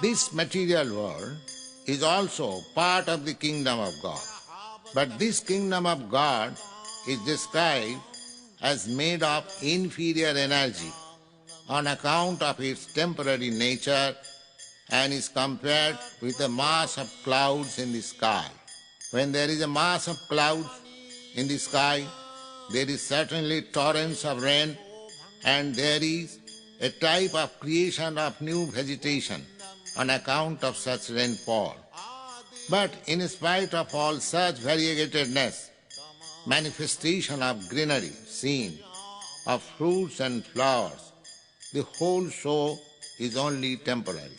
This material world is also part of the kingdom of God. But this kingdom of God is described as made of inferior energy on account of its temporary nature and is compared with a mass of clouds in the sky. When there is a mass of clouds in the sky, there is certainly torrents of rain, and there is a type of creation of new vegetation on account of such rainfall. But in spite of all such variegatedness, manifestation of greenery seen, of fruits and flowers, the whole show is only temporary.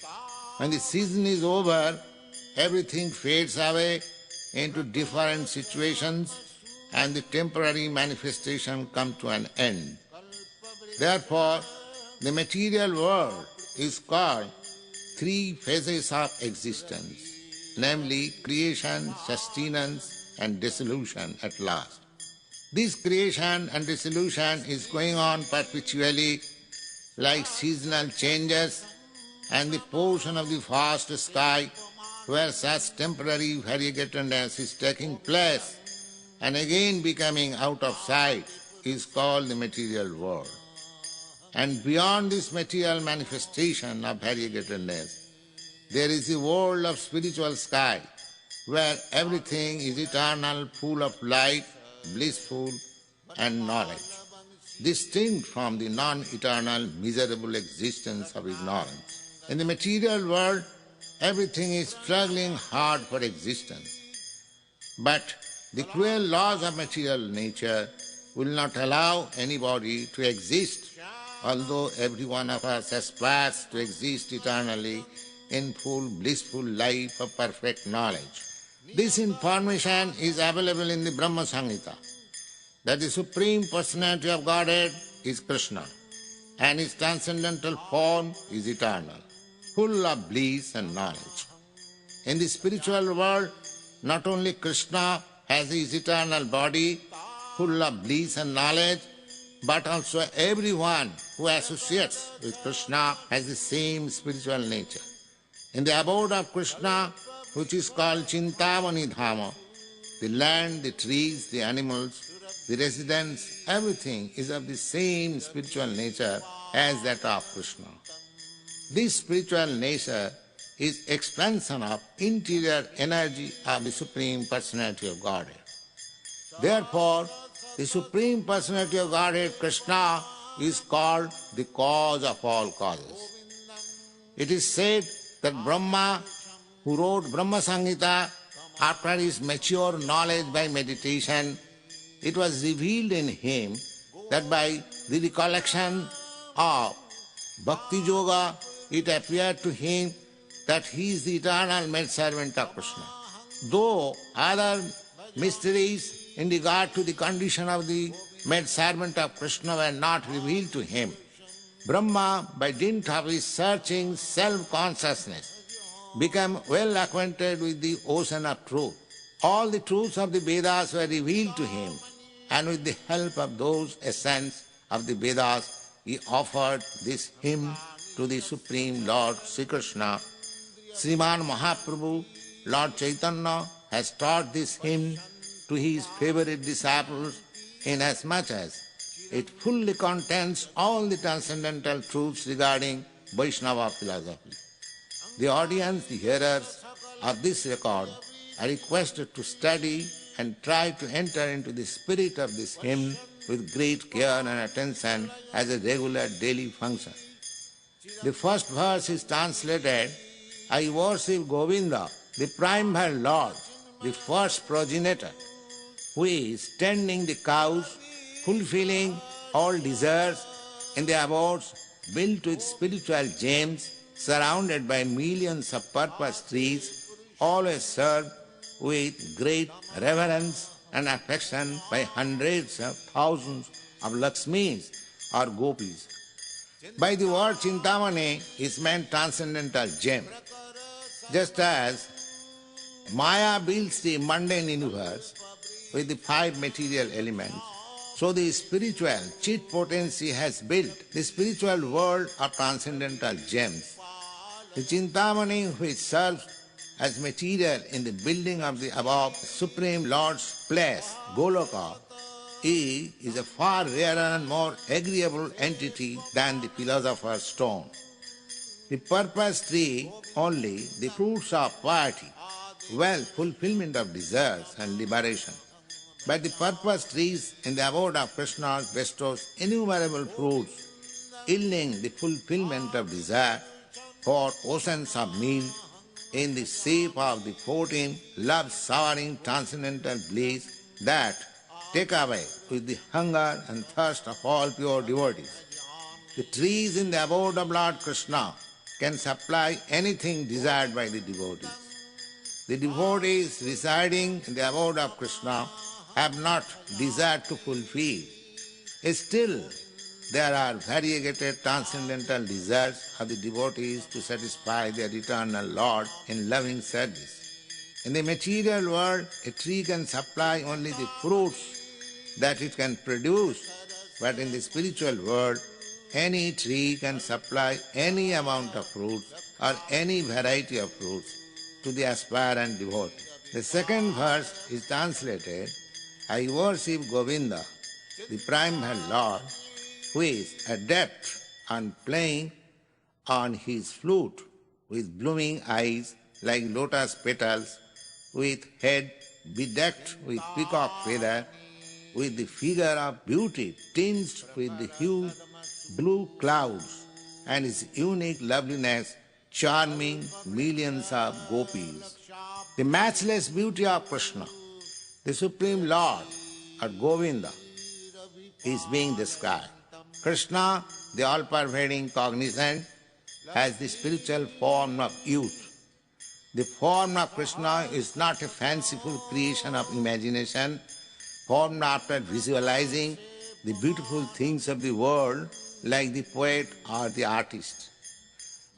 When the season is over, everything fades away into different situations and the temporary manifestation comes to an end. Therefore, the material world is called three phases of existence, namely creation, sustenance, and dissolution at last. This creation and dissolution is going on perpetually like seasonal changes, and the portion of the vast sky where such temporary variegatedness is taking place and again becoming out of sight is called the material world. And beyond this material manifestation of variegatedness, there is a world of spiritual sky where everything is eternal, full of light, blissful and knowledge, distinct from the non-eternal, miserable existence of ignorance. In the material world, everything is struggling hard for existence. But the cruel laws of material nature will not allow anybody to exist, although every one of us aspires to exist eternally in full blissful life of perfect knowledge. This information is available in the Brahma Samhita, that the Supreme Personality of Godhead is Krishna, and his transcendental form is eternal, full of bliss and knowledge. In the spiritual world, not only Krishna has his eternal body, full of bliss and knowledge, but also everyone who associates with Krishna has the same spiritual nature. In the abode of Krishna, which is called Cintamani Sri, the land, the trees, the animals, the residents, everything is of the same spiritual nature as that of Krishna. This spiritual nature is expansion of interior energy of the Supreme Personality of Godhead. Therefore, the Supreme Personality of Godhead, Krishna, is called the cause of all causes. It is said that Brahma, who wrote Brahma Samhita, after his mature knowledge by meditation, it was revealed in him that by the recollection of Bhakti Yoga, it appeared to him that he is the eternal maidservant of Krishna. Though other mysteries in regard to the condition of the maidservant of Krishna were not revealed to him, Brahma, by dint of his searching self-consciousness, became well acquainted with the ocean of truth. All the truths of the Vedas were revealed to him, and with the help of those essence of the Vedas, he offered this hymn to the Supreme Lord Sri Krishna. Sriman Mahaprabhu, Lord Chaitanya, has taught this hymn to his favorite disciples inasmuch as it fully contains all the transcendental truths regarding Vaishnava philosophy. The audience, the hearers of this record, are requested to study and try to enter into the spirit of this hymn with great care and attention as a regular daily function. The first verse is translated, I worship Govinda, the primal Lord, the first progenitor, who is tending the cows, fulfilling all desires in the abodes built with spiritual gems, surrounded by millions of purpose trees, always served with great reverence and affection by hundreds of thousands of Lakshmis or Gopis. By the word Cintamani is meant transcendental gem. Just as Maya builds the mundane universe with the five material elements, so the spiritual Chit potency has built the spiritual world of transcendental gems. The Cintamani which serves as material in the building of the above Supreme Lord's place, Goloka, is a far rarer and more agreeable entity than the philosopher's stone. The purpose tree only, the fruits of piety, wealth, fulfillment of desires and liberation. But the purpose trees in the abode of Krishna bestows innumerable fruits, yielding the fulfillment of desire for oceans of milk in the shape of the 14 love-souring transcendental bliss that take away with the hunger and thirst of all pure devotees. The trees in the abode of Lord Krishna can supply anything desired by the devotees. The devotees residing in the abode of Krishna have not desired to fulfill. Still, there are variegated transcendental desires of the devotees to satisfy their eternal Lord in loving service. In the material world, a tree can supply only the fruits that it can produce, but in the spiritual world, any tree can supply any amount of fruits or any variety of fruits to the aspirant devotee. The second verse is translated, I worship Govinda, the primal Lord, who is adept on playing on his flute with blooming eyes like lotus petals, with head bedecked with peacock feather, with the figure of beauty tinged with the hue blue clouds, and his unique loveliness charming millions of gopis. The matchless beauty of Krishna, the Supreme Lord, or Govinda, is being described. Krishna, the all-pervading cognizant, has the spiritual form of youth. The form of Krishna is not a fanciful creation of imagination, formed after visualizing the beautiful things of the world like the poet or the artist.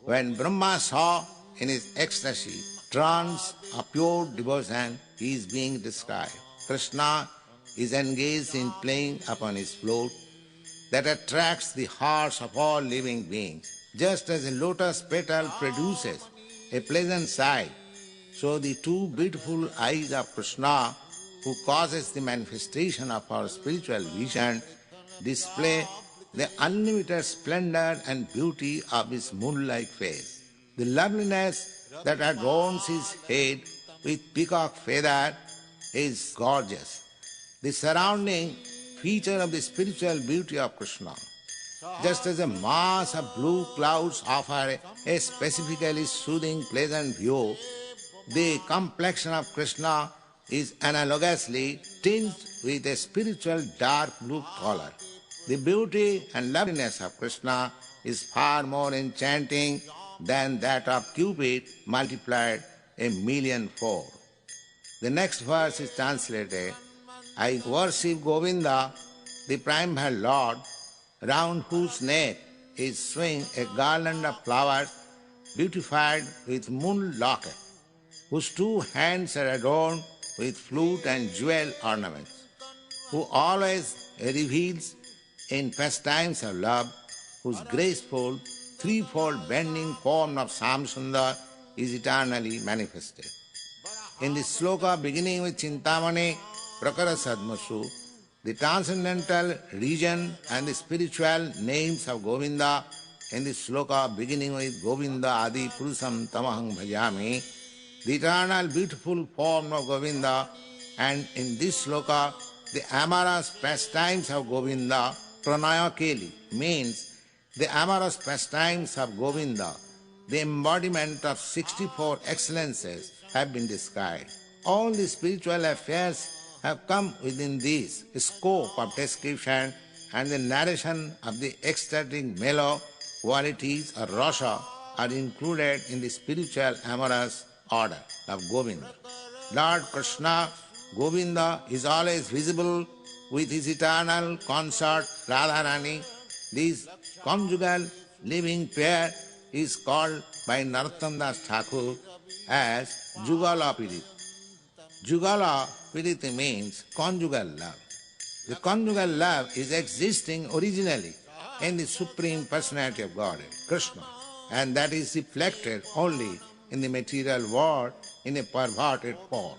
When Brahma saw in his ecstasy trance of pure devotion, he is being described. Krishna is engaged in playing upon his flute that attracts the hearts of all living beings. Just as a lotus petal produces a pleasant sight, so the two beautiful eyes of Krishna, who causes the manifestation of our spiritual vision, display the unlimited splendor and beauty of his moon-like face. The loveliness that adorns his head with peacock feather is gorgeous. The surrounding feature of the spiritual beauty of Krishna. Just as a mass of blue clouds offer a specifically soothing, pleasant view, the complexion of Krishna is analogously tinged with a spiritual dark blue color. The beauty and loveliness of Krishna is far more enchanting than that of Cupid multiplied a millionfold. The next verse is translated, I worship Govinda, the primal Lord, round whose neck is swing a garland of flowers beautified with moon locket, whose two hands are adorned with flute and jewel ornaments, who always reveals in pastimes of love, whose graceful, threefold bending form of Samsundar is eternally manifested. In the sloka beginning with Cintamani Prakara Sadmasu, the transcendental region and the spiritual names of Govinda, in the sloka beginning with Govinda Adi Purusam Tamahang Bhajami, the eternal beautiful form of Govinda, and in this sloka, the amorous pastimes of Govinda, Pranaya Keli, means the amorous pastimes of Govinda, the embodiment of 64 excellences, have been described. All the spiritual affairs have come within this scope of description, and the narration of the ecstatic mellow qualities or rasa are included in the spiritual amorous order of Govinda. Lord Krishna, Govinda, is always visible with his eternal consort Radharani. This conjugal living pair is called by Narottam Das Thakur as Jugala Pirit. Jugala Pirit means conjugal love. The conjugal love is existing originally in the Supreme Personality of Godhead, Krishna. and that is reflected only in the material world in a perverted form.